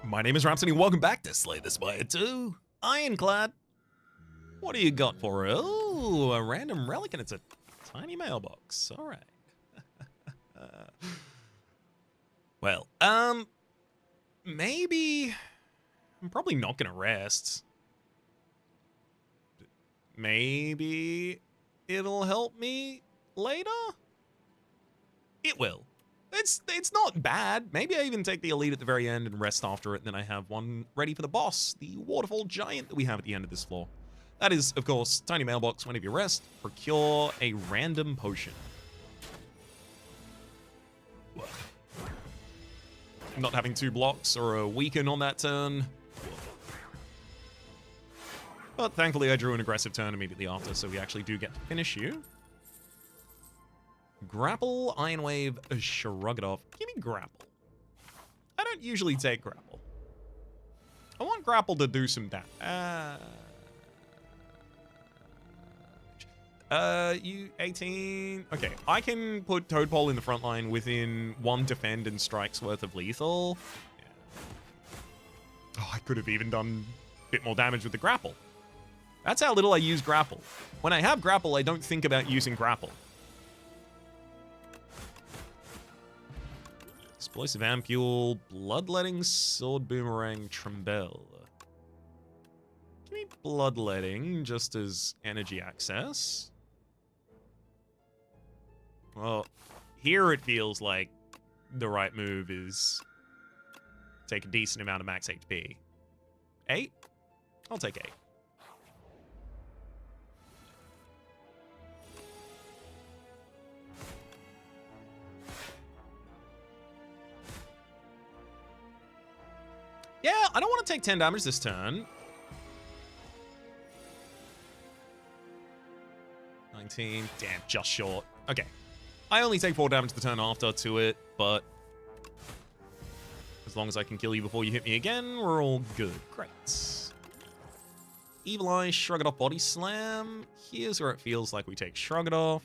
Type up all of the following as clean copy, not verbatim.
My name is Rhapsody, welcome back to Slay the Spire 2. Ironclad. What do you got for it? Oh, a random relic and it's a tiny mailbox. Alright. Well, maybe... I'm probably not gonna rest. Maybe it'll help me later? It will. It's not bad. Maybe I even take the elite at the very end and rest after it, and then I have one ready for the boss, the waterfall giant that we have at the end of this floor. That is, of course, tiny mailbox. Whenever you rest, procure a random potion. Not having 2 blocks or a weaken on that turn. But thankfully I drew an aggressive turn immediately after, so we actually do get to finish you. Grapple, Iron Wave, Shrug It Off. Give me Grapple. I don't usually take Grapple. I want Grapple to do some damage. You 18. Okay, I can put Toadpole in the front line within 1 defend and strikes worth of lethal. Yeah. Oh, I could have even done a bit more damage with the Grapple. That's how little I use Grapple. When I have Grapple, I don't think about using Grapple. Explosive Ampule, Bloodletting, Sword Boomerang, Trembel. Give me Bloodletting just as energy access. Well, here it feels like the right move is take a decent amount of max HP. 8? I'll take 8. Yeah, I don't want to take 10 damage this turn. 19. Damn, just short. Okay. I only take 4 damage the turn after to it, but as long as I can kill you before you hit me again, we're all good. Great. Evil Eye, Shrug It Off, Body Slam. Here's where it feels like we take Shrug It Off.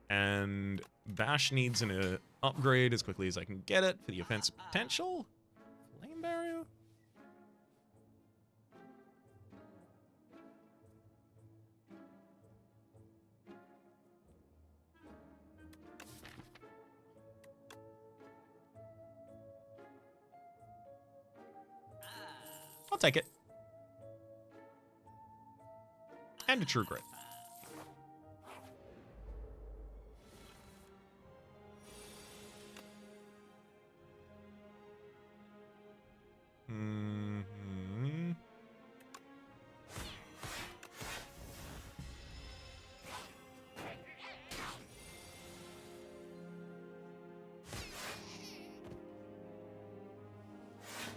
And Bash needs an upgrade as quickly as I can get it for the offensive potential. Flame Barrier. I'll take it. And a True Grit.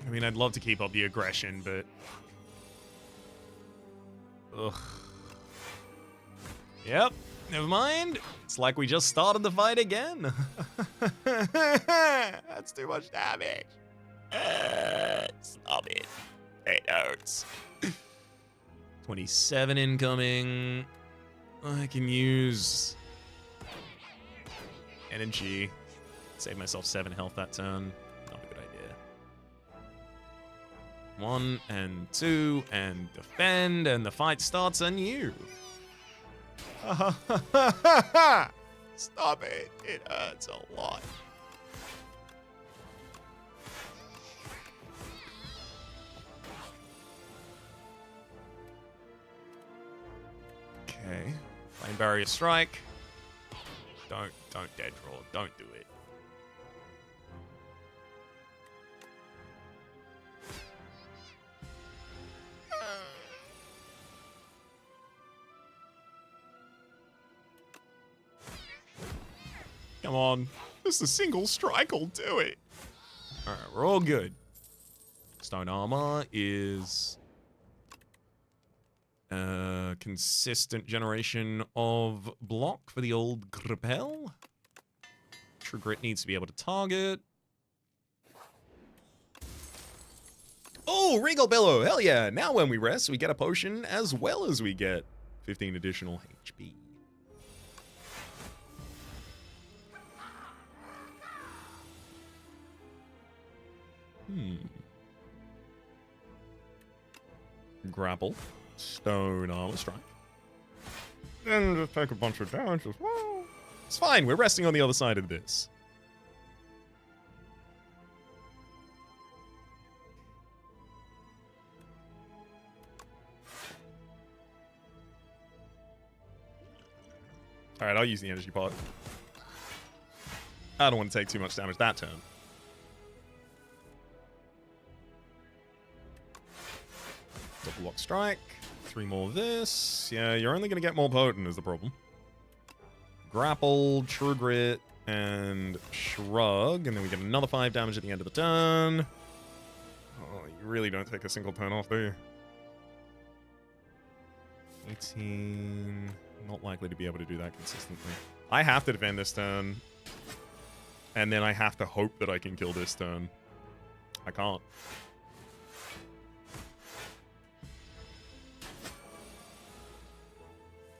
I mean, I'd love to keep up the aggression, but... Ugh. Yep, never mind. It's like we just started the fight again. That's too much damage. Stop it. It hurts. 27 incoming. I can use energy. Save myself 7 health that turn. Not a good idea. 1 and 2 and defend, and the fight starts anew. Stop it. It hurts a lot. Okay. Flame Barrier Strike. Don't dead draw. Don't do it. Come on. Just a single strike will do it. Alright, we're all good. Stone Armor is a consistent generation of block for the old Grapple. True Grit needs to be able to target. Oh, Regal Billow! Hell yeah! Now when we rest, we get a potion as well as we get 15 additional HP. Grapple. Stone armor strike. And just take a bunch of damage as well. It's fine, we're resting on the other side of this. Alright, I'll use the energy pot. I don't want to take too much damage that turn. Double block strike. 3 more of this. Yeah, you're only going to get more potent is the problem. Grapple, True Grit, and Shrug. And then we get another 5 damage at the end of the turn. Oh, you really don't take a single turn off, do you? 18... Not likely to be able to do that consistently. I have to defend this turn. And then I have to hope that I can kill this turn. I can't.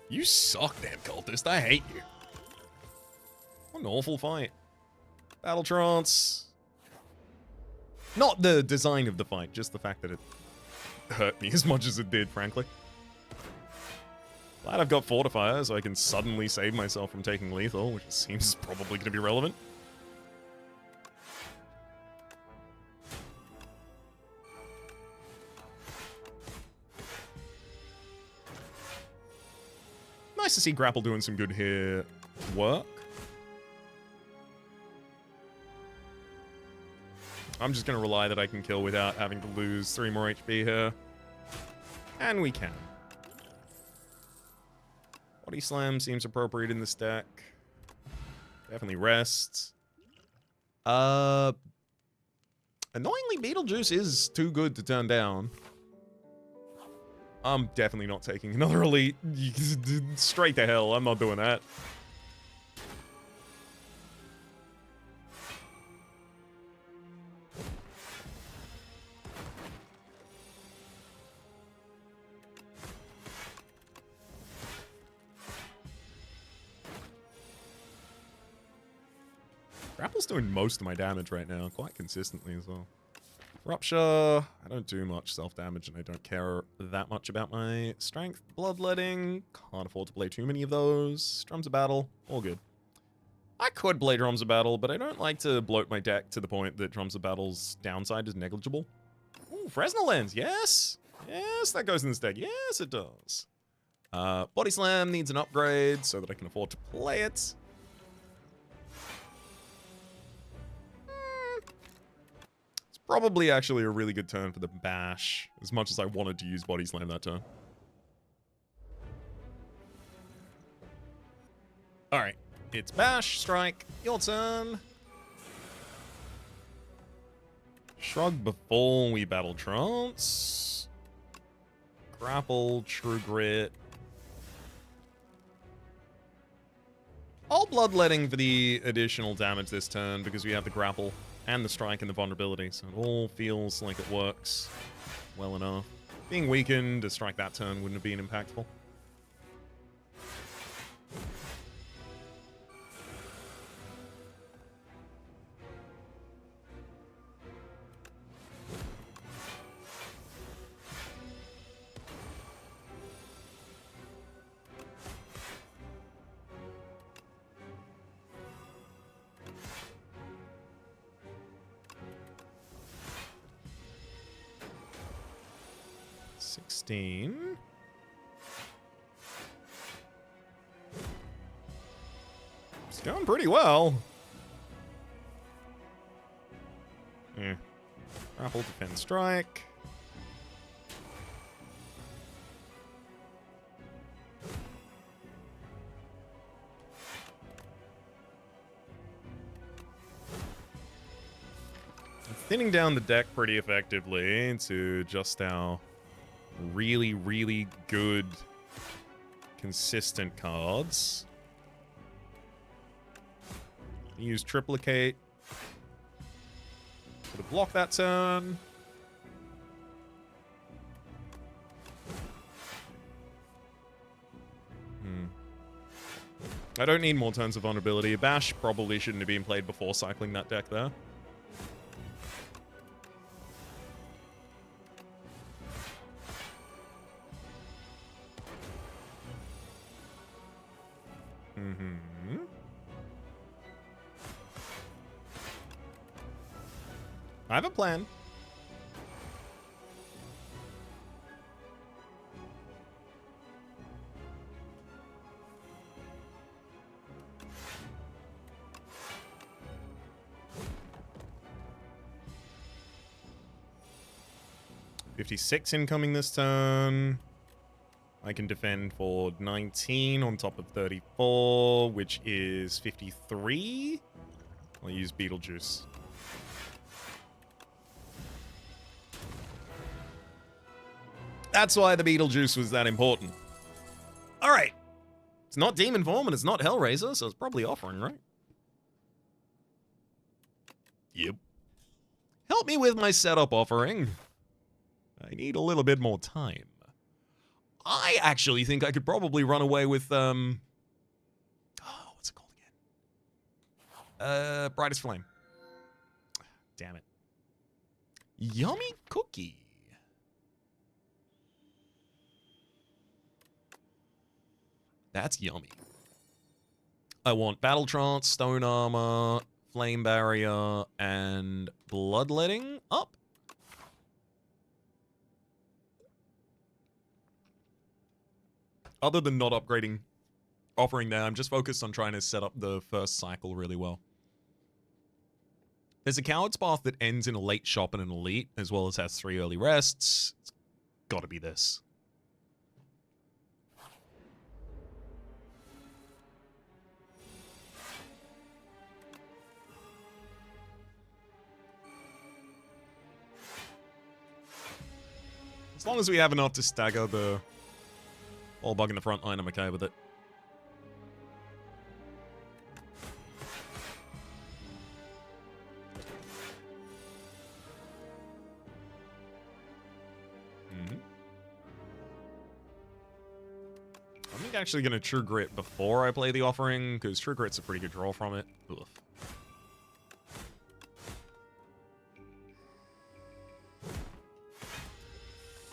You suck, damn cultist. I hate you. What an awful fight. Battle Trance. Not the design of the fight, just the fact that it hurt me as much as it did, frankly. Glad I've got Fortifier, so I can suddenly save myself from taking lethal, which seems probably going to be relevant. Nice to see Grapple doing some good here work. I'm just going to rely that I can kill without having to lose 3 more HP here. And we can. Body Slam seems appropriate in this deck. Definitely Rest. Annoyingly, Beetlejuice is too good to turn down. I'm definitely not taking another Elite. Straight to hell, I'm not doing that. Grapple's doing most of my damage right now, quite consistently as well. Rupture, I don't do much self-damage and I don't care that much about my strength. Bloodletting, can't afford to play too many of those. Drums of Battle, all good. I could play Drums of Battle, but I don't like to bloat my deck to the point that Drums of Battle's downside is negligible. Ooh, Fresnel Lens, yes! Yes, that goes in this deck, yes it does. Body Slam needs an upgrade so that I can afford to play it. Probably actually a really good turn for the Bash, as much as I wanted to use Body Slam that turn. Alright, it's Bash, Strike, your turn. Shrug before we Battle Trance. Grapple, True Grit. I'll Bloodletting for the additional damage this turn because we have the Grapple and the Strike and the Vulnerability, so it all feels like it works well enough. Being weakened to strike that turn wouldn't have been impactful. It's going pretty well. Yeah. Grapple, defend, strike. Thinning down the deck pretty effectively into just our really, really good, consistent cards. Use Triplicate to block that turn. I don't need more turns of vulnerability. Bash probably shouldn't have been played before cycling that deck there. Mm-hmm. I have a plan. $56 incoming this turn. I can defend for 19 on top of 34, which is 53. I'll use Beetlejuice. That's why the Beetlejuice was that important. All right. It's not Demon Form and it's not Hellraiser, so it's probably offering, right? Yep. Help me with my setup offering. I need a little bit more time. I actually think I could probably run away with, what's it called again? Brightest Flame. Damn it. Yummy Cookie. That's yummy. I want Battle Trance, Stone Armor, Flame Barrier, and Bloodletting up. Other than not upgrading offering there, I'm just focused on trying to set up the first cycle really well. There's a Coward's Path that ends in a late shop and an elite, as well as has 3 early rests. It's gotta be this. As long as we have enough to stagger the whole bug in the front line, I'm okay with it. I'm actually going to True Grit before I play the offering, because True Grit's a pretty good draw from it. Oof.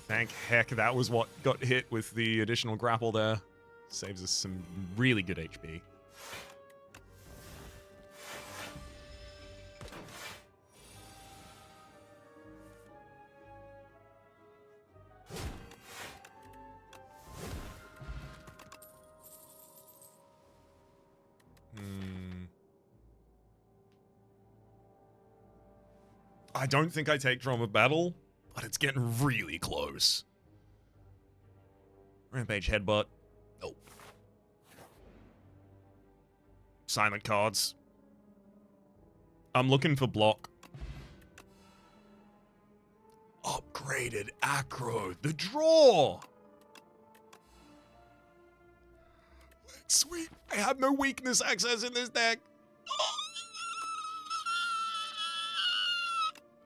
Thank heck that was what got hit with the additional grapple there. Saves us some really good HP. I don't think I take Drum of Battle, but it's getting really close. Rampage Headbutt. Nope. Silent cards. I'm looking for block. Upgraded Acro. The draw. Sweet. I have no weakness access in this deck.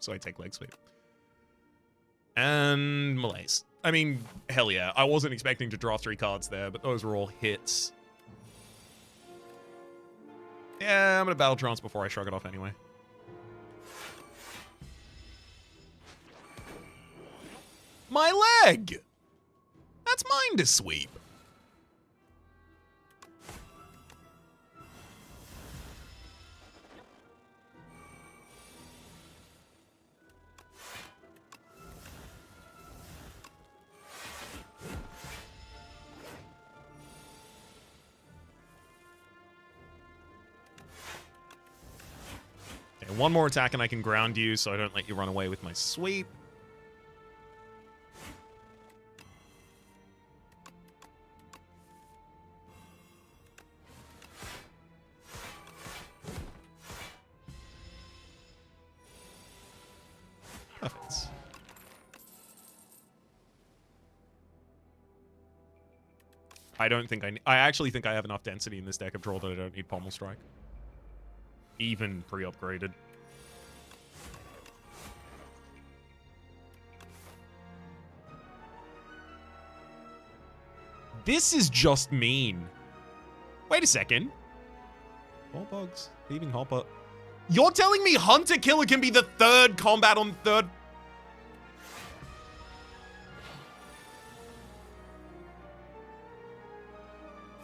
So I take Leg Sweep. And Malaise. I mean, hell yeah. I wasn't expecting to draw 3 cards there, but those were all hits. Yeah, I'm gonna Battle Trance before I shrug it off anyway. My leg! That's mine to sweep. One more attack and I can ground you so I don't let you run away with my sweep. Perfect. I don't think I actually think I have enough density in this deck of draw that I don't need Pommel Strike. Even pre-upgraded. This is just mean. Wait a second. 4 bugs. Thieving Hopper. You're telling me Hunter Killer can be the 3rd combat on 3rd?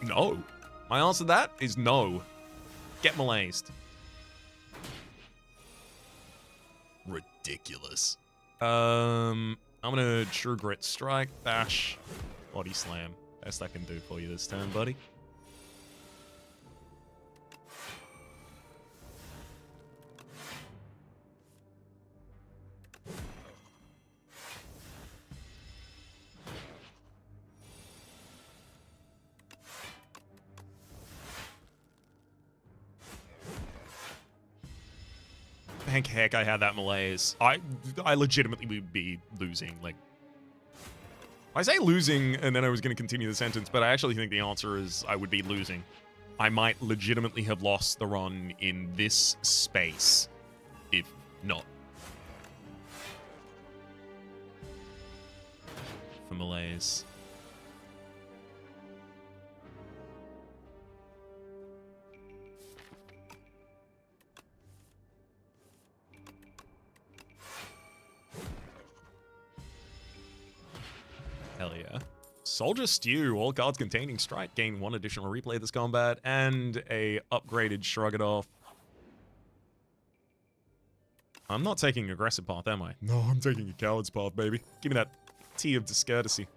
No. My answer to that is no. Get Malayzed. Ridiculous. I'm gonna True Grit Strike, Bash, Body Slam. Best I can do for you this turn, buddy. Thank heck I had that malaise. I legitimately would be losing. Like, I say losing, and then I was going to continue the sentence, but I actually think the answer is I would be losing. I might legitimately have lost the run in this space, if not for malaise. Hell yeah. Soldier Stew. All cards containing strike gain 1 additional replay this combat, and a upgraded Shrug It Off. I'm not taking aggressive path, am I? No, I'm taking a coward's path, baby. Give me that tea of discourtesy.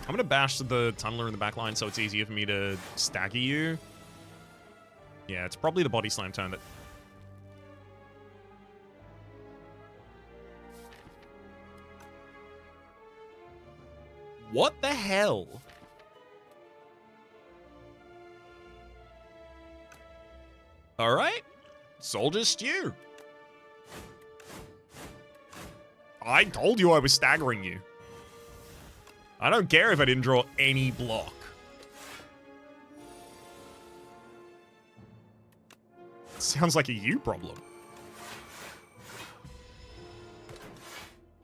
I'm gonna bash the tunneler in the back line so it's easier for me to stagger you. Yeah, it's probably the body slam turn that... What the hell? Alright. Soldier Stew. I told you I was staggering you. I don't care if I didn't draw any block. Sounds like a you problem.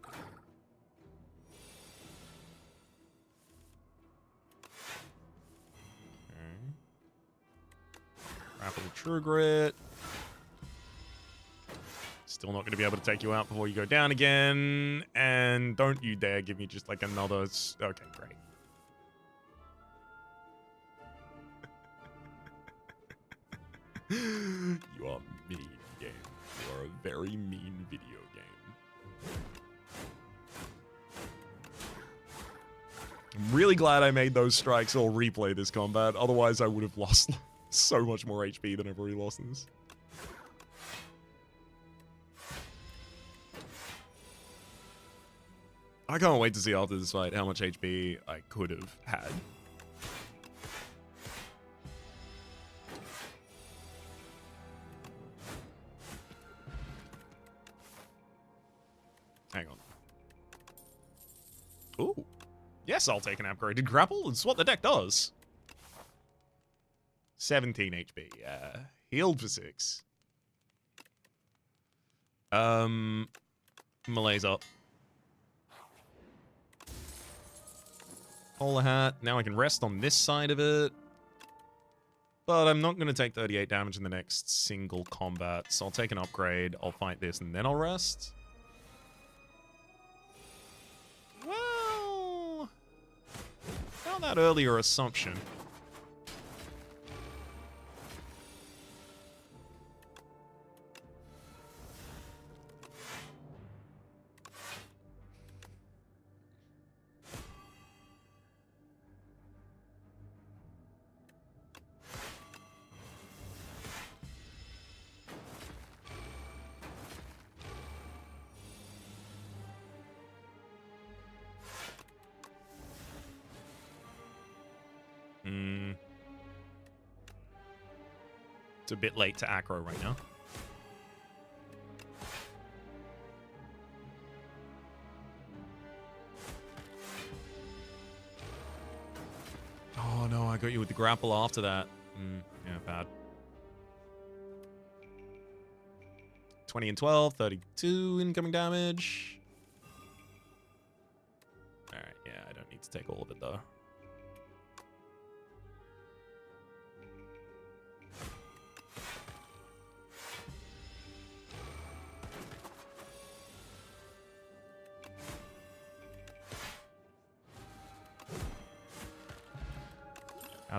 Okay. Rapid True Grit. Still not going to be able to take you out before you go down again. And don't you dare give me just like another... Okay, great. You are mean, game. You are a very mean video game. I'm really glad I made those strikes all replay this combat. Otherwise, I would have lost so much more HP than I've already lost in this. I can't wait to see after this fight how much HP I could have had. Hang on. Ooh. Yes, I'll take an upgraded grapple. It's what the deck does. 17 HP. Healed for 6. Malaise up. Bowler hat. Now I can rest on this side of it. But I'm not going to take 38 damage in the next single combat. So I'll take an upgrade. I'll fight this and then I'll rest. Well, not that earlier assumption. It's a bit late to aggro right now. Oh no, I got you with the grapple after that. Yeah, bad. 20 and 12, 32 incoming damage. Alright, yeah, I don't need to take all of it though.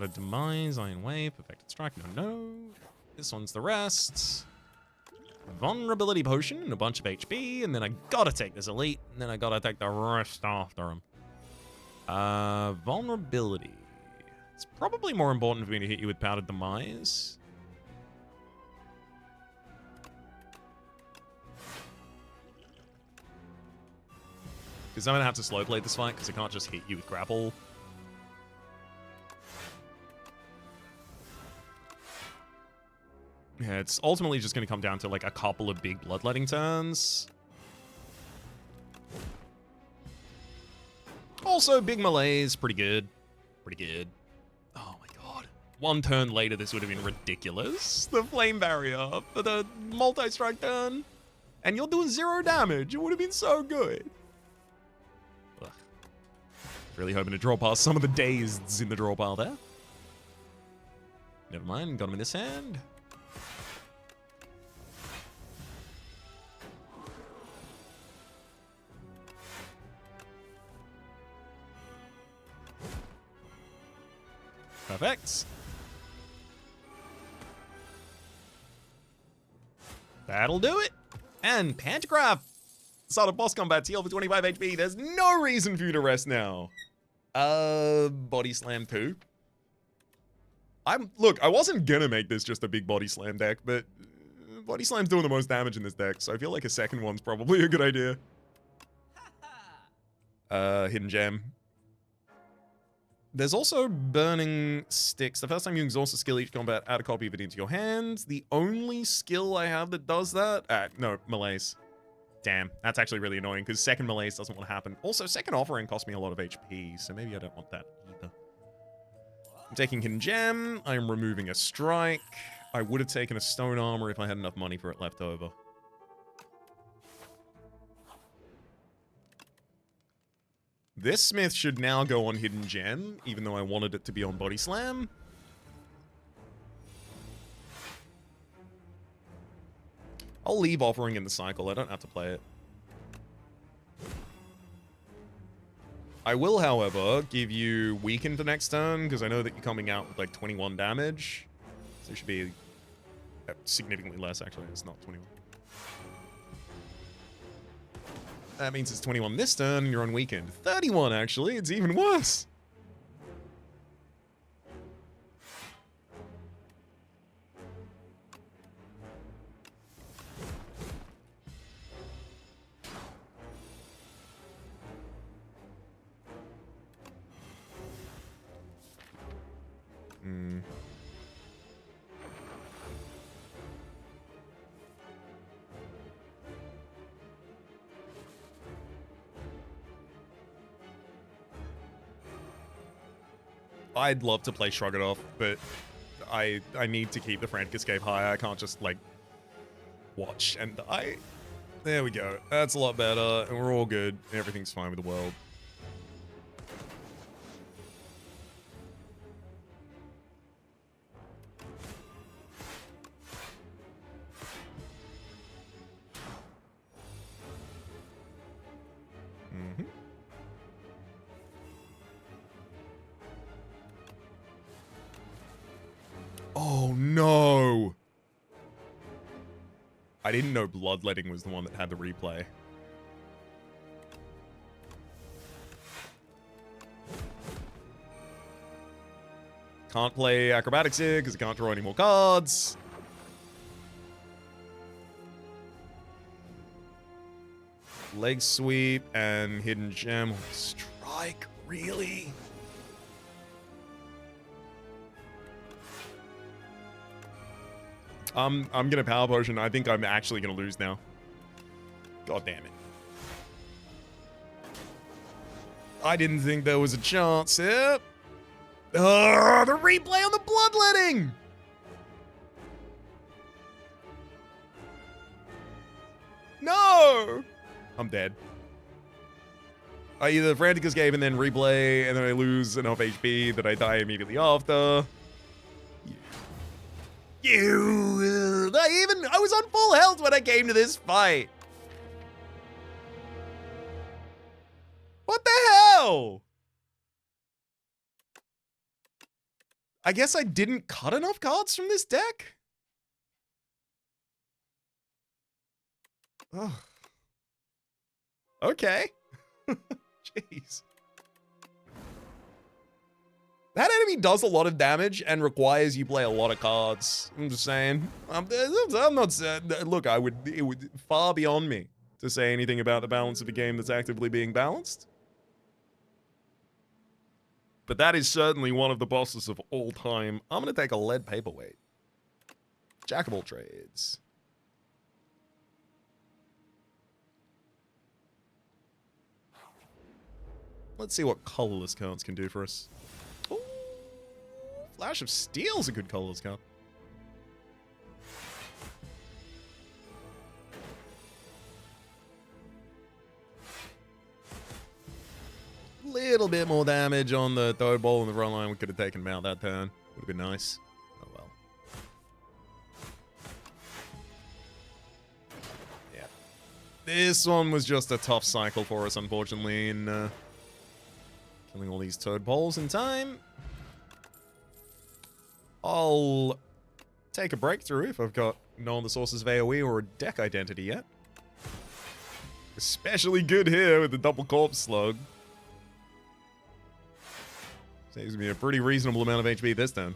Powdered Demise, Iron Wave, Perfected Strike, no. This one's the rest. Vulnerability Potion and a bunch of HP, and then I gotta take this Elite, and then I gotta take the rest after him. Vulnerability. It's probably more important for me to hit you with Powdered Demise. Because I'm gonna have to slow play this fight, because I can't just hit you with Grapple. Yeah, it's ultimately just gonna come down to like a couple of big bloodletting turns. Also, big melee's pretty good. Pretty good. Oh my god. One turn later, this would have been ridiculous. The flame barrier for the multi-strike turn. And you're doing 0 damage. It would have been so good. Ugh. Really hoping to draw past some of the dazeds in the draw pile there. Never mind, got him in this hand. Perfect. That'll do it. And Pantograph. Start of boss combat, heal for 25 HP. There's no reason for you to rest now. Body Slam 2. Look, I wasn't gonna make this just a big Body Slam deck, but Body Slam's doing the most damage in this deck, so I feel like a second one's probably a good idea. Hidden Gem. There's also Burning Sticks. The first time you exhaust a skill each combat, add a copy of it into your hands. The only skill I have that does that... no, Malaise. Damn, that's actually really annoying, because second Malaise doesn't want to happen. Also, second Offering cost me a lot of HP, so maybe I don't want that either. I'm taking Hidden Gem. I'm removing a Strike. I would have taken a Stone Armor if I had enough money for it left over. This Smith should now go on Hidden Gem, even though I wanted it to be on Body Slam. I'll leave Offering in the cycle. I don't have to play it. I will, however, give you Weaken for next turn, because I know that you're coming out with like 21 damage. So it should be significantly less, actually. It's not 21. That means it's 21 this turn, and you're on Weakened. 31, actually. It's even worse. I'd love to play Shrug It Off, but I need to keep the Frantic Escape high. I can't just, like, watch and die. There we go. That's a lot better, and we're all good. Everything's fine with the world. Oh, no. I didn't know Bloodletting was the one that had the replay. Can't play Acrobatics here because I can't draw any more cards. Leg Sweep and Hidden Gem. Strike, really? I'm gonna Power Potion. I think I'm actually gonna lose now. God damn it. I didn't think there was a chance here. The replay on the Bloodletting! No! I'm dead. I either Frantic Escape and then replay, and then I lose enough HP that I die immediately after. I was on full health when I came to this fight. What the hell? I guess I didn't cut enough cards from this deck? Oh. Okay. Jeez. That enemy does a lot of damage and requires you play a lot of cards. I'm just saying. I'm not saying. Look, it would far beyond me to say anything about the balance of a game that's actively being balanced. But that is certainly one of the bosses of all time. I'm going to take a lead paperweight. Jack of all trades. Let's see what colorless cards can do for us. Ooh, Flash of Steel's a good colorless card. Little bit more damage on the third ball in the front line. We could have taken him out that turn. Would have been nice. Oh well. Yeah. This one was just a tough cycle for us, unfortunately, in killing all these toad balls in time. I'll take a breakthrough if I've got no other sources of AoE or a deck identity yet. Especially good here with the double corpse slug. Saves me a pretty reasonable amount of HP this time.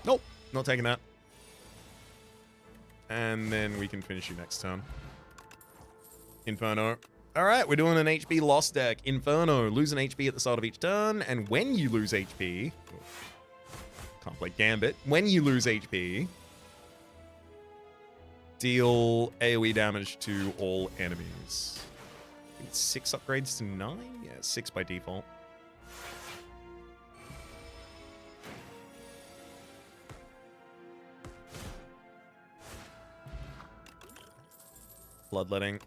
Nope, not taking that. And then we can finish you next turn. Inferno. Alright, we're doing an HP loss deck. Inferno. Lose an HP at the start of each turn, and when you lose HP... Can't play Gambit. When you lose HP... Deal AoE damage to all enemies. It's 6 upgrades to 9? Yeah, 6 by default. Bloodletting.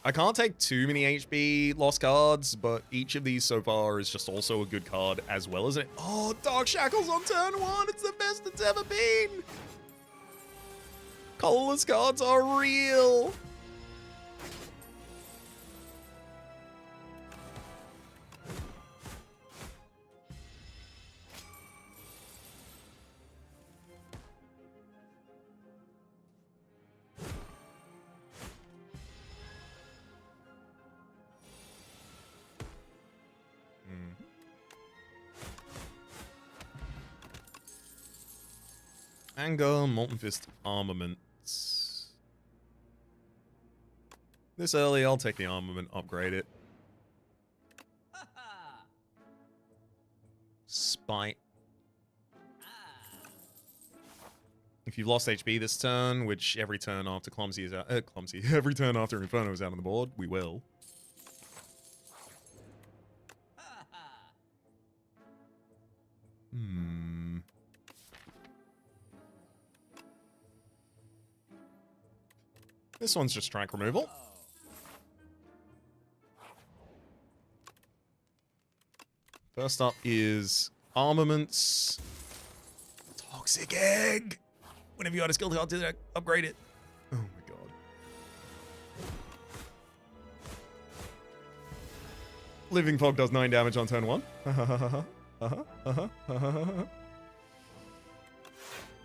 I can't take too many HP lost cards, but each of these so far is just also a good card, as well as it. Oh, Dark Shackles on turn 1! It's the best it's ever been! Colorless cards are real! Anger, Molten Fist, Armaments. This early, I'll take the armament, upgrade it. Spite. If you've lost HP this turn, which every turn after Clumsy is out, every turn after Inferno is out on the board, we will. This one's just strike removal. First up is Armaments. Toxic Egg! Whenever you had a skill card to that, upgrade it. Oh my god. Living Fog does 9 damage on turn 1.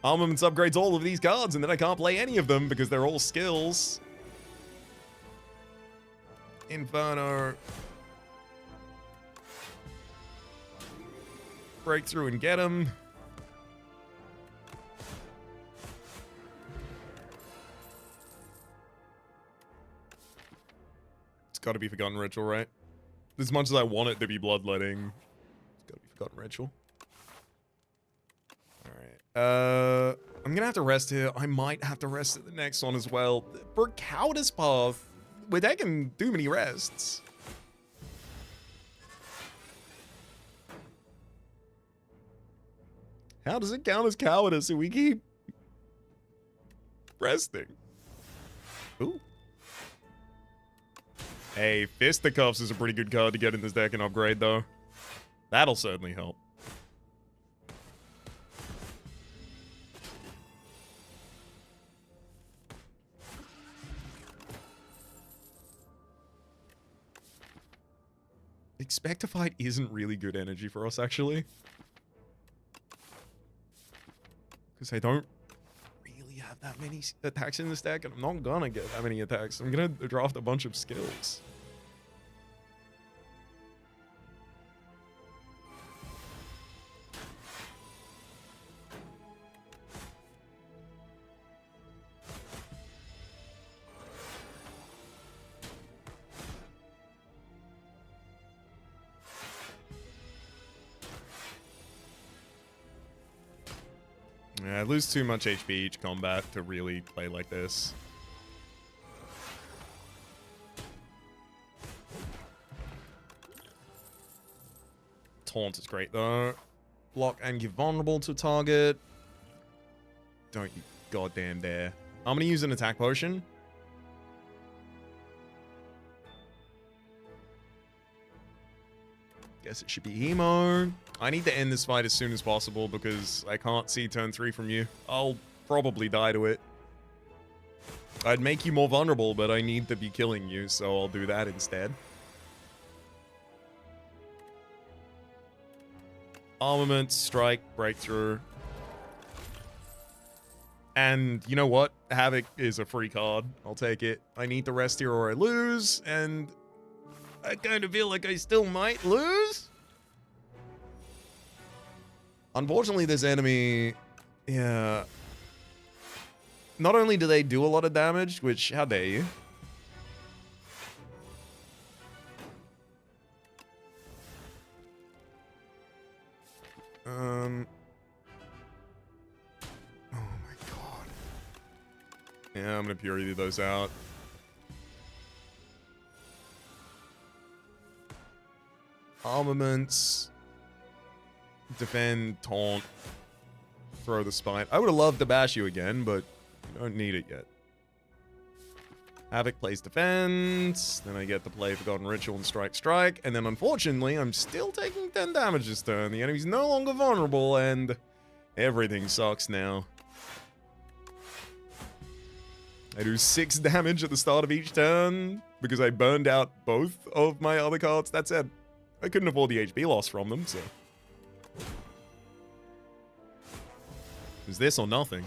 Armaments upgrades all of these cards, and then I can't play any of them because they're all skills. Inferno. Break through and get him. It's gotta be Forgotten Ritual, right? As much as I want it to be Bloodletting, it's gotta be Forgotten Ritual. Alright. I'm gonna have to rest here. I might have to rest at the next one as well. For Cowardice Path, we're taking too many rests. How does it count as cowardice if we keep resting? Ooh. Hey, Fisticuffs is a pretty good card to get in this deck and upgrade, though. That'll certainly help. Expect to Fight isn't really good energy for us, actually. Because I don't really have that many attacks in this deck, and I'm not gonna get that many attacks. I'm gonna draft a bunch of skills. Yeah, I lose too much HP each combat to really play like this. Taunt is great though. Block and give vulnerable to target. Don't you goddamn dare. I'm gonna use an attack potion. Guess it should be emo. I need to end this fight as soon as possible because I can't see turn 3 from you. I'll probably die to it. I'd make you more vulnerable, but I need to be killing you, so I'll do that instead. Armament, strike, breakthrough. And you know what? Havoc is a free card. I'll take it. I need the rest here or I lose, and I kind of feel like I still might lose. Unfortunately, this enemy, yeah. Not only do they do a lot of damage, which, how dare you? Oh my god. Yeah, I'm gonna purity those out. Armaments. Defend, taunt, throw the spine. I would have loved to bash you again, but you don't need it yet. Havoc plays defense, then I get to play Forgotten Ritual and strike, and then unfortunately, I'm still taking 10 damage this turn. The enemy's no longer vulnerable, and everything sucks now. I do 6 damage at the start of each turn, because I burned out both of my other cards. That said, I couldn't afford the HP loss from them, so... Is this or nothing?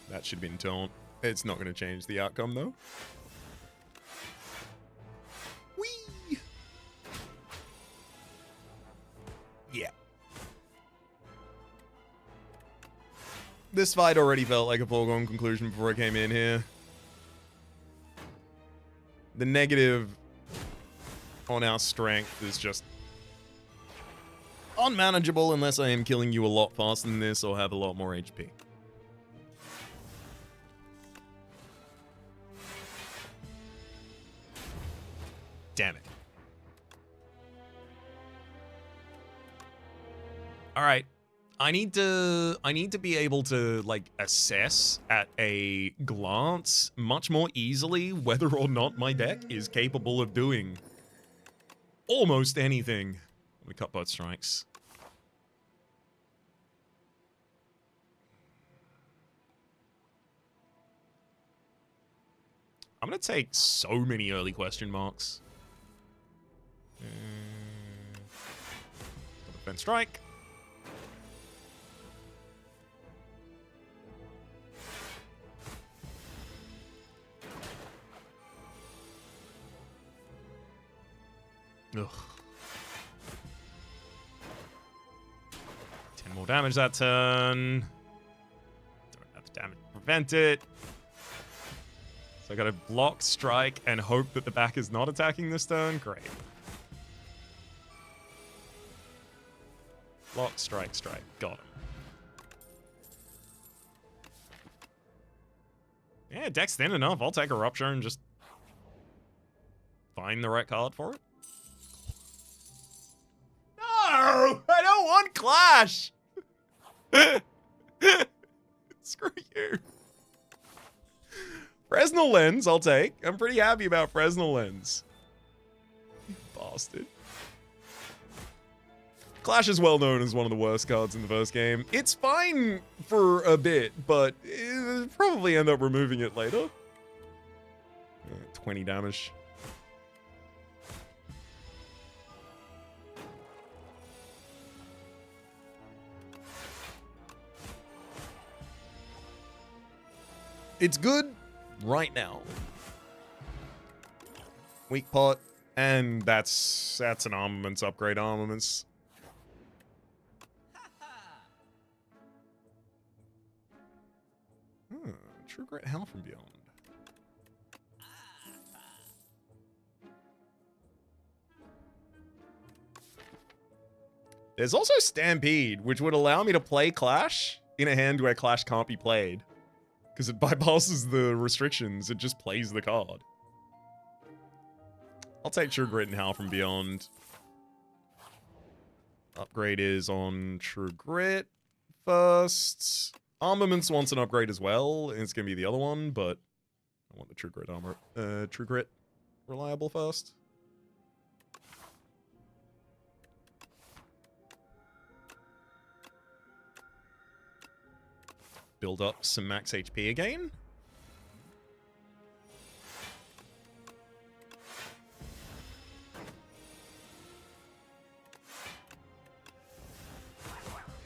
That should have been taunt. It's not going to change the outcome, though. Whee! Yeah. This fight already felt like a foregone conclusion before I came in here. The negative on our strength is just unmanageable unless I am killing you a lot faster than this or have a lot more HP. Damn it. All right. I need to be able to like assess at a glance much more easily whether or not my deck is capable of doing almost anything. Let me cut both strikes. I'm gonna take so many early question marks. Defense strike. Ugh. 10 more damage that turn. Don't have damage to prevent it. So I gotta block, strike, and hope that the back is not attacking this turn. Great. Block, strike, strike. Got him. Yeah, deck's thin enough. I'll take a Rupture and just find the right card for it. No! I don't want Clash! Screw you. Fresnel Lens, I'll take. I'm pretty happy about Fresnel Lens. You bastard. Clash is well known as one of the worst cards in the first game. It's fine for a bit, but probably end up removing it later. 20 damage. It's good right now. Weak pot, and that's an armaments upgrade. Armaments. True Grit Hell from Beyond. There's also Stampede, which would allow me to play Clash in a hand where Clash can't be played. Because it bypasses the restrictions, it just plays the card. I'll take True Grit and Howl from Beyond. Upgrade is on True Grit first. Armaments wants an upgrade as well, and it's going to be the other one, but I want the True Grit armor. True Grit reliable first. Build up some max HP again.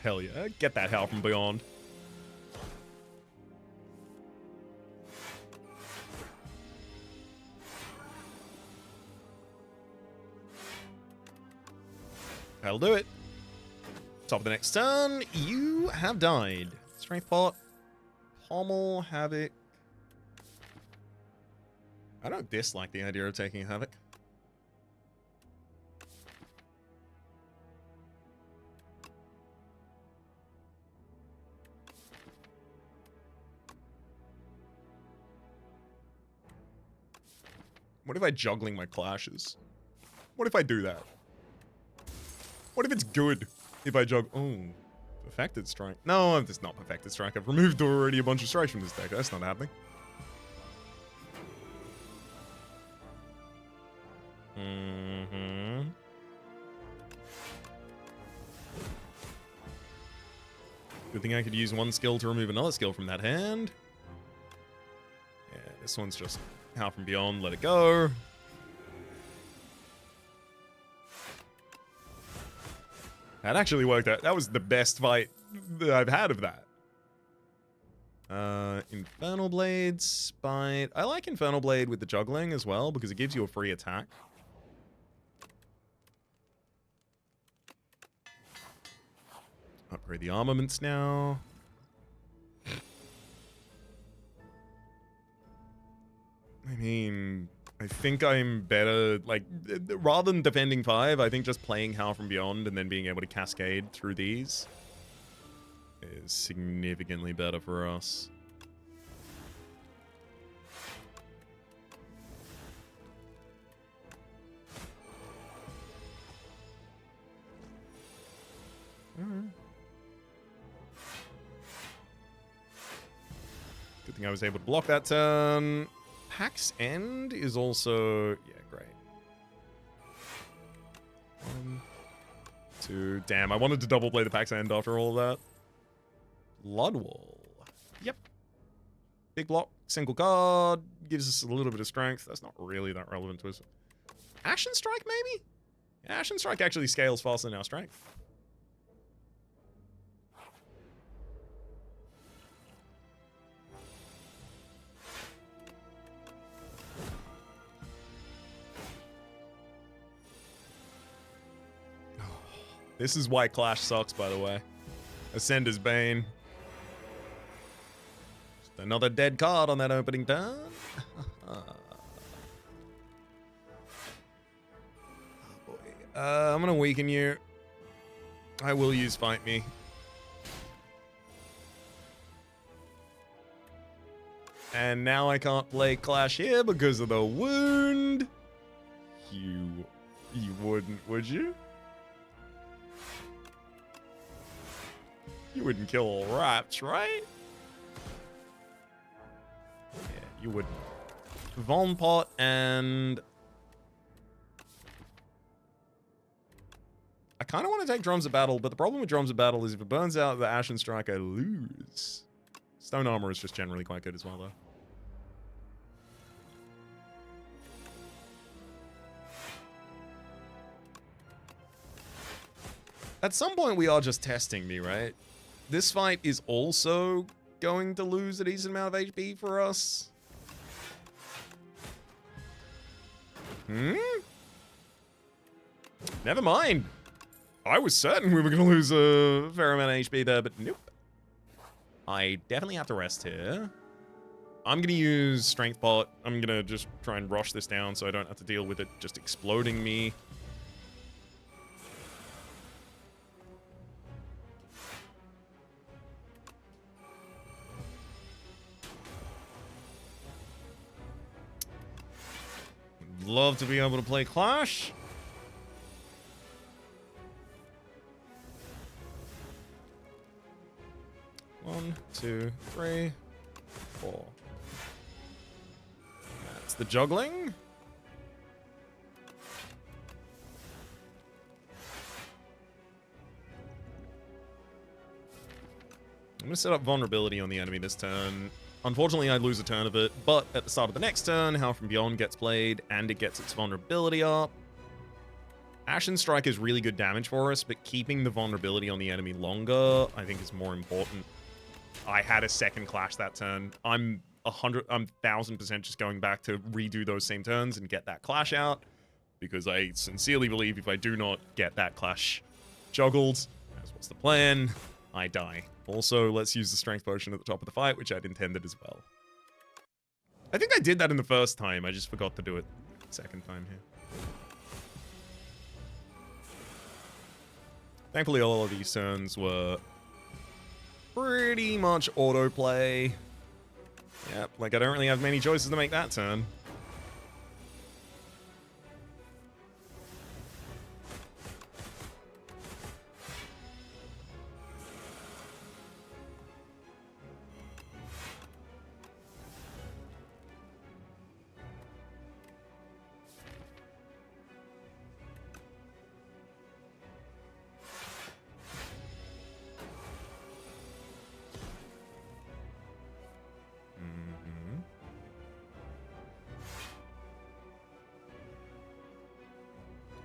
Hell yeah, get that Howl from Beyond. That'll do it. Top of the next turn, you have died. Strength pot, Pommel, Havoc. I don't dislike the idea of taking Havoc. What if I juggling my clashes? What if I do that? What if it's good if I juggle? Oh, Perfected Strike. No, it's not Perfected Strike. I've removed already a bunch of strikes from this deck. That's not happening. Good thing I could use one skill to remove another skill from that hand. Yeah, this one's just Howl from Beyond. Let it go. That actually worked out. That was the best fight that I've had of that. Infernal Blade, Spite. I like Infernal Blade with the juggling as well because it gives you a free attack. Upgrade the armaments now. I mean, I think I'm better, like, rather than defending 5, I think just playing Howl from Beyond and then being able to cascade through these is significantly better for us. Good thing I was able to block that turn. Pack's End is also... yeah, great. 1, 2... Damn, I wanted to double play the Pack's End after all of that. Bloodwall. Yep. Big block, single card. Gives us a little bit of strength. That's not really that relevant to us. Ashen Strike, maybe? Yeah, Ashen Strike actually scales faster than our strength. This is why Clash sucks, by the way. Ascender's Bane. Just another dead card on that opening turn. Oh boy. I'm gonna weaken you. I will use Fight Me. And now I can't play Clash here because of the wound. You wouldn't, would you? You wouldn't kill all Raps, right? Yeah, you wouldn't. Von Pot and... I kind of want to take Drums of Battle, but the problem with Drums of Battle is if it burns out the Ashen Strike, I lose. Stone Armor is just generally quite good as well, though. At some point, we are just testing me, right? This fight is also going to lose a decent amount of HP for us. Never mind. I was certain we were going to lose a fair amount of HP there, but nope. I definitely have to rest here. I'm going to use Strength Pot. I'm going to just try and rush this down so I don't have to deal with it just exploding me. Love to be able to play Clash. One, two, three, four. That's the juggling. I'm going to set up vulnerability on the enemy this turn. Unfortunately, I lose a turn of it, but at the start of the next turn, Howl from Beyond gets played, and it gets its vulnerability up. Ashen Strike is really good damage for us, but keeping the vulnerability on the enemy longer, I think, is more important. I had a second Clash that turn. I'm 1000% just going back to redo those same turns and get that Clash out, because I sincerely believe if I do not get that Clash juggled, as what's the plan, I die. Also, let's use the Strength Potion at the top of the fight, which I'd intended as well. I think I did that in the first time. I just forgot to do it second time here. Thankfully, all of these turns were pretty much autoplay. Yep, like I don't really have many choices to make that turn.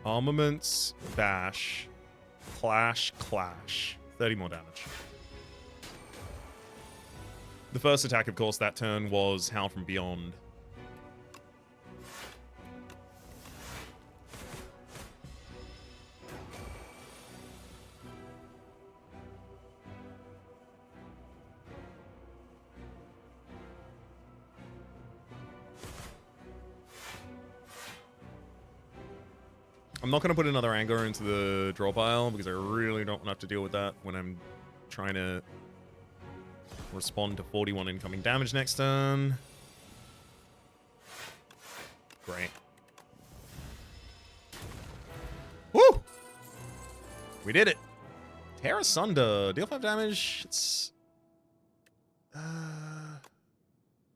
Armaments, bash, clash, clash. 30 more damage. The first attack, of course, that turn was Howl from Beyond. I'm not going to put another Anger into the draw pile because I really don't want to have to deal with that when I'm trying to respond to 41 incoming damage next turn. Great. Woo! We did it. Tear Asunder. Deal 5 damage.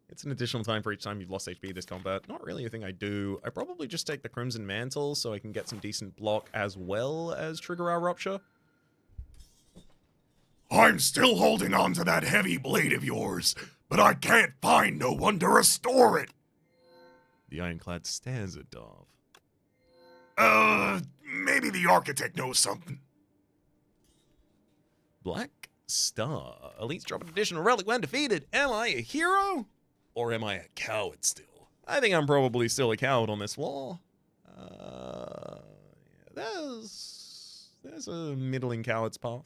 It's an additional time for each time you've lost HP this combat. Not really a thing I do. I probably just take the Crimson Mantle so I can get some decent block as well as trigger our Rupture. I'm still holding on to that heavy blade of yours, but I can't find no one to restore it. The Ironclad stares at Darv. Maybe the Architect knows something. Black Star. Elites drop an additional relic when defeated. Am I a hero? Or am I a coward still? I think I'm probably still a coward on this floor. There's a middling coward's path.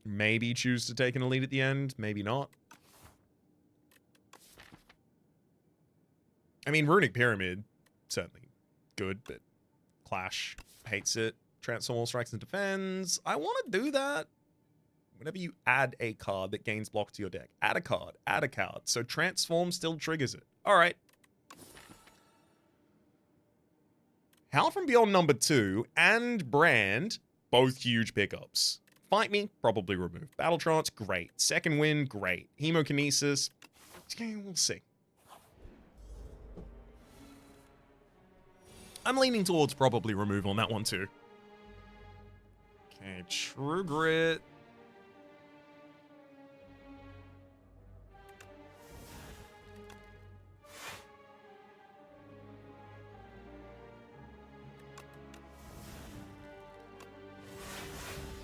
Maybe choose to take an elite at the end, maybe not. I mean, Runic Pyramid, certainly good, but Clash hates it. Transform all strikes and defends. I want to do that. Whenever you add a card that gains block to your deck, add a card, add a card. So Transform still triggers it. All right. Howl from Beyond number 2 and Brand, both huge pickups. Fight Me, probably remove. Battle Trance, great. Second Wind, great. Hemokinesis, we'll see. I'm leaning towards probably remove on that one too. Okay, True Grit.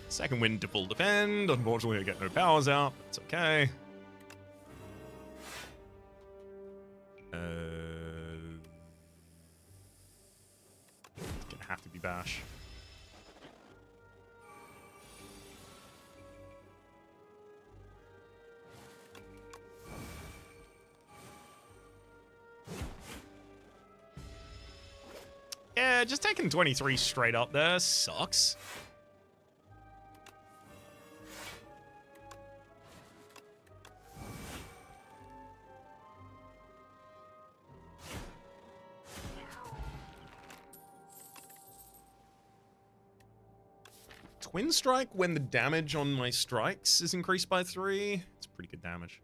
Second wind to full defend. Unfortunately, I get no powers out. It's okay. It's gonna have to be Bash. Yeah, just taking 23 straight up there sucks. Twin Strike when the damage on my strikes is increased by 3. It's pretty good damage.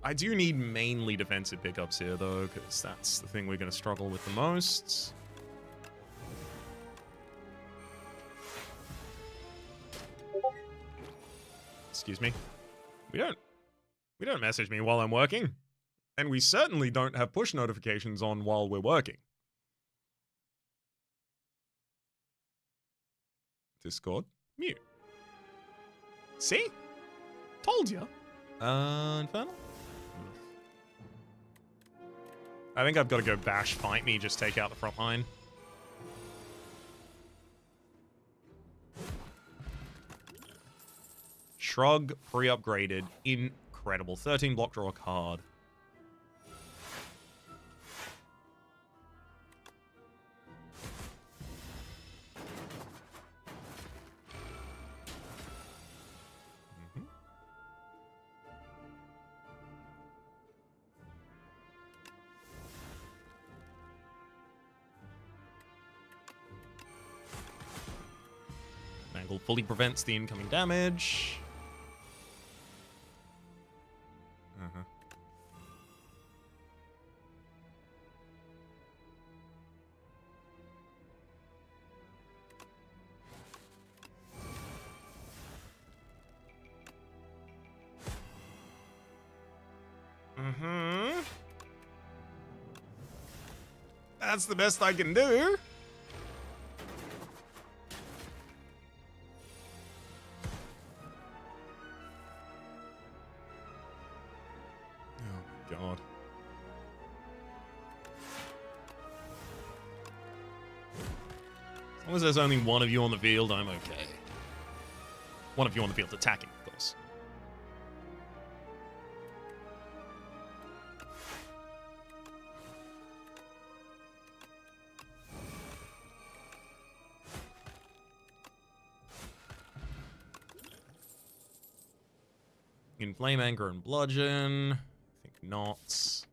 I do need mainly defensive pickups here, though, because that's the thing we're going to struggle with the most. Excuse me. We don't message me while I'm working. And we certainly don't have push notifications on while we're working. Discord, mute. See? Told ya. Infernal? I think I've got to go Bash fight me, just take out the front line. Shrug, pre-upgraded. Incredible. 13 block, draw a card. Mangle fully prevents the incoming damage. That's the best I can do. Oh, God. As long as there's only one of you on the field, I'm okay. One of you on the field attacking, of course. Inflame, Anger, and Bludgeon. I think not.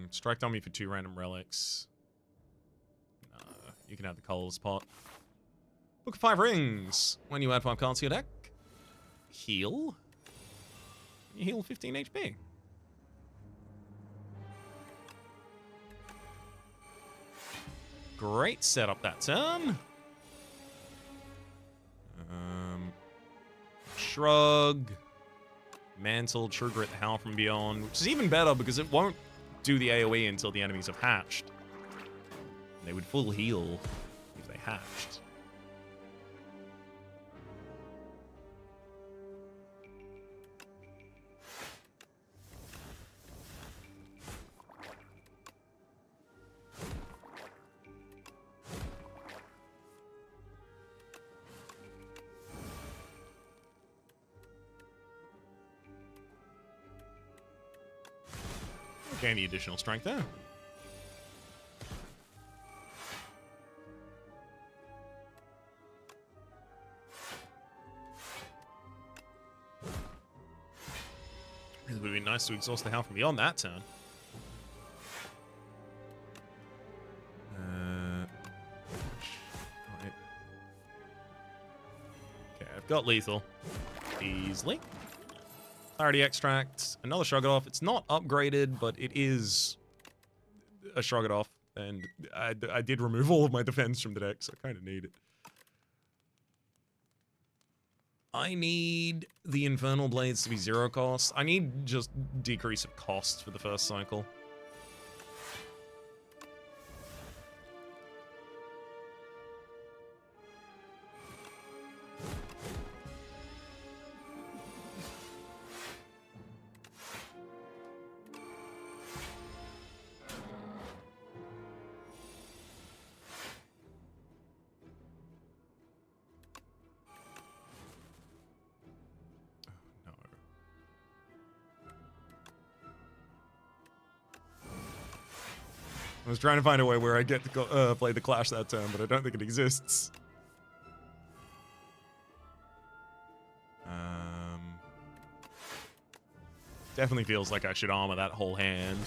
Strike dummy for 2 random relics. No, you can have the colorless pot. Book of 5 rings. When you add 5 cards to your deck, heal. You heal 15 HP. Great setup that turn. Shrug. Mantle, True Grit, Howl from Beyond, which is even better because it won't do the AoE until the enemies have hatched. They would full heal if they hatched. Gain the additional strength there. It would be nice to exhaust the Howl from Beyond that turn. Okay, I've got lethal. Easily. Clarity Extract, another Shrug It Off. It's not upgraded, but it is a Shrug It Off. And I did remove all of my defense from the deck, so I kind of need it. I need the Infernal Blades to be 0 cost. I need just decrease of cost for the first cycle. I was trying to find a way where I get to go, play the Clash that turn, but I don't think it exists. Definitely feels like I should armor that whole hand.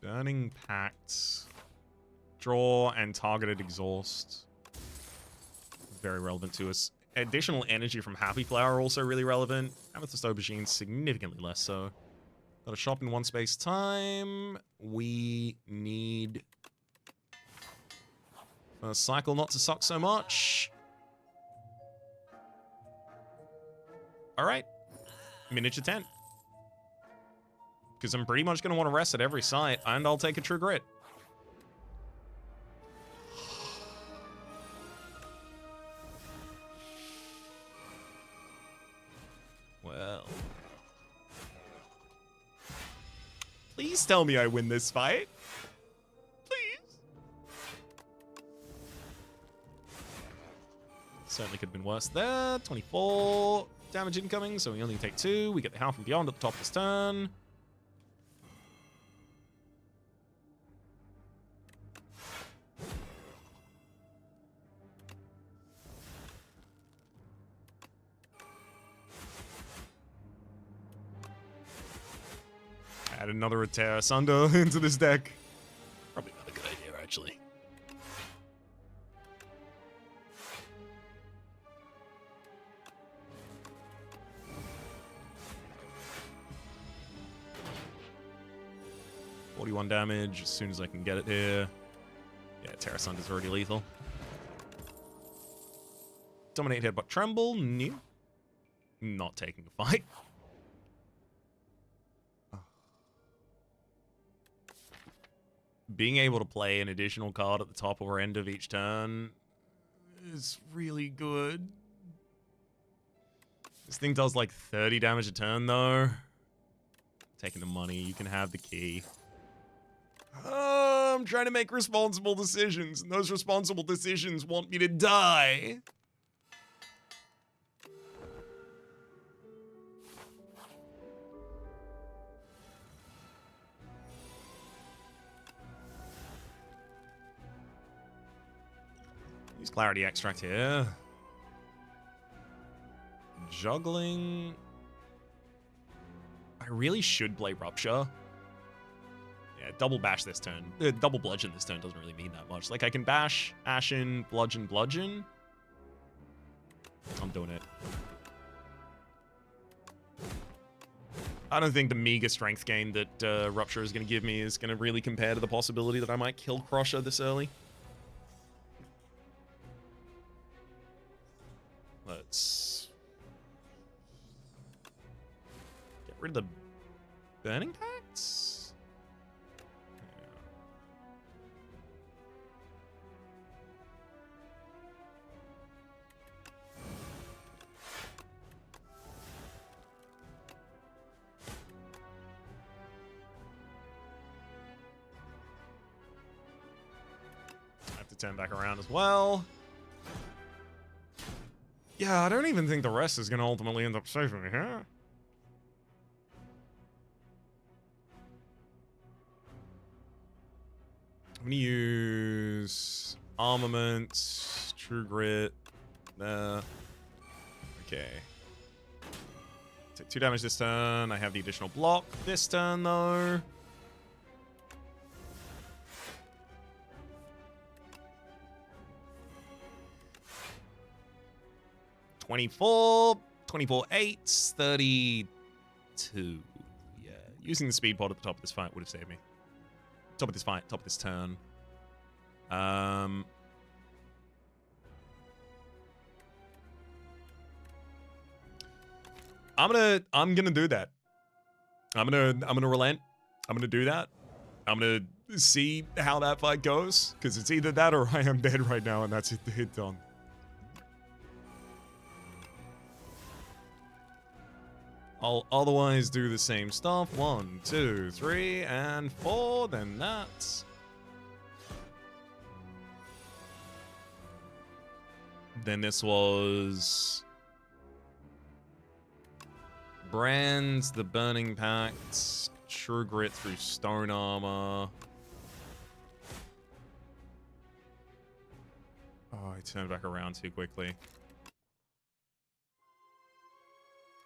Burning Pact. Draw and targeted exhaust. Very relevant to us. Additional energy from Happy Flower also really relevant. Amethyst Aubergine significantly less so. Got a shop in one space time. We need first cycle not to suck so much. Alright. Miniature tent. Because I'm pretty much going to want to rest at every site, and I'll take a True Grit. Well. Please tell me I win this fight. Please. Certainly could have been worse there. 24 damage incoming, so we only take 2. We get the Howl from Beyond at the top of this turn. Add another Terra Asunder into this deck. Probably not a good idea, actually. $41 damage as soon as I can get it here. Yeah, Terra Asunder's already lethal. Dominate Headbutt Tremble, new. Not taking a fight. Being able to play an additional card at the top or end of each turn is really good. This thing does like 30 damage a turn, though. Taking the money, you can have the key. I'm trying to make responsible decisions, and those responsible decisions want me to die. Use Clarity Extract here. Juggling. I really should play Rupture. Yeah, double bash this turn. Double bludgeon this turn doesn't really mean that much. Like, I can bash, ashen, bludgeon, bludgeon. I'm doing it. I don't think the meager strength gain that Rupture is going to give me is going to really compare to the possibility that I might kill Crusher this early. Let's get rid of the Burning Pacts. I have to turn back around as well. Yeah, I don't even think the rest is going to ultimately end up saving me here. I'm going to use Armament, True Grit. Okay. Take 2 damage this turn. I have the additional block this turn, though. $24, 8s, 32. Yeah, using the speed pod at the top of this fight would have saved me. Top of this fight, top of this turn. I'm gonna do that. I'm gonna relent. I'm gonna do that. I'm gonna see how that fight goes, because it's either that or I am dead right now, and that's it done. I'll otherwise do the same stuff. 1, 2, 3, and 4. Then that's. Then this was Brands, the Burning Pact, True Grit through Stone Armor. Oh, I turned back around too quickly.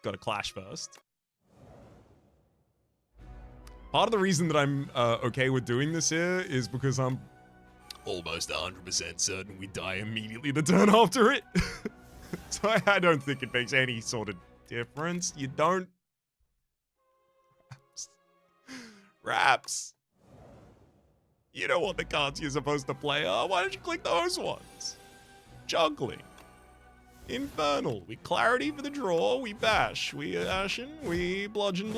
Got to clash first. Part of the reason that I'm okay with doing this here is because I'm almost 100% certain we die immediately the turn after it. So I don't think it makes any sort of difference. You don't. Raps. You know what the cards you're supposed to play are. Why don't you click those ones? Juggling. Infernal. We clarity for the draw. We bash. We ashen. We bludgeon.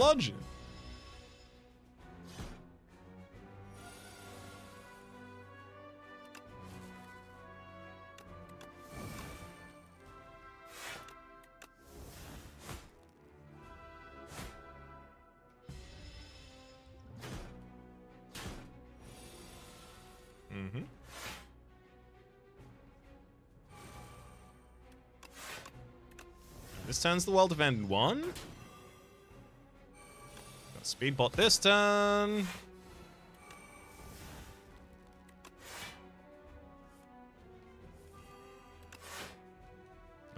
Mm-hmm. This turn's the well-defended one. Got Speedbot this turn.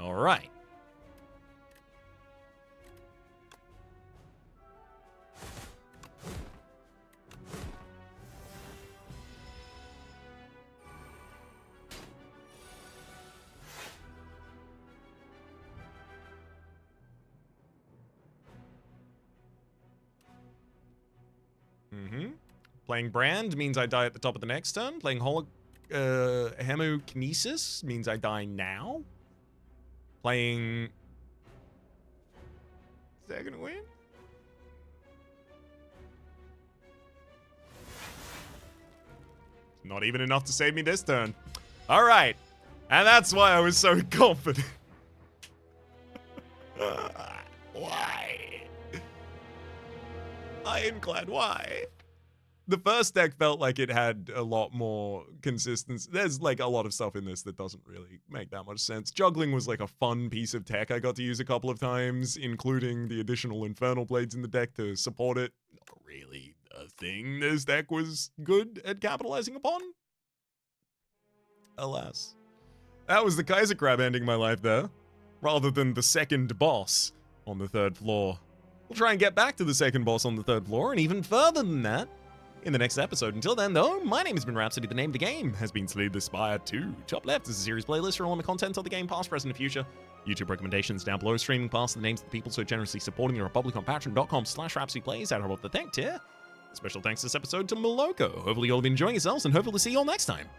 All right. Playing Brand means I die at the top of the next turn. Playing Hemokinesis means I die now. Playing... Is that gonna win? Not even enough to save me this turn. All right. And that's why I was so confident. Why? Ironclad, why? The first deck felt like it had a lot more consistency. There's like a lot of stuff in this that doesn't really make that much sense. Juggling was like a fun piece of tech I got to use a couple of times, including the additional Infernal Blades in the deck to support it. Not really a thing this deck was good at capitalizing upon. Alas. That was the Kaiser Crab ending my life there, rather than the second boss on the 3rd floor. We'll try and get back to the second boss on the 3rd floor, and even further than that, in the next episode. Until then, though, my name has been Rhapsody. The name of the game has been Slay the Spire 2. Top left is a series playlist for all the content of the game, past, present, and future. YouTube recommendations down below, streaming past the names of the people so generously supporting the Republic on patreon.com/RhapsodyPlays out of the thank tier. Special thanks this episode to Moloko. Hopefully you'll be enjoying yourselves, and hopefully to see you all next time.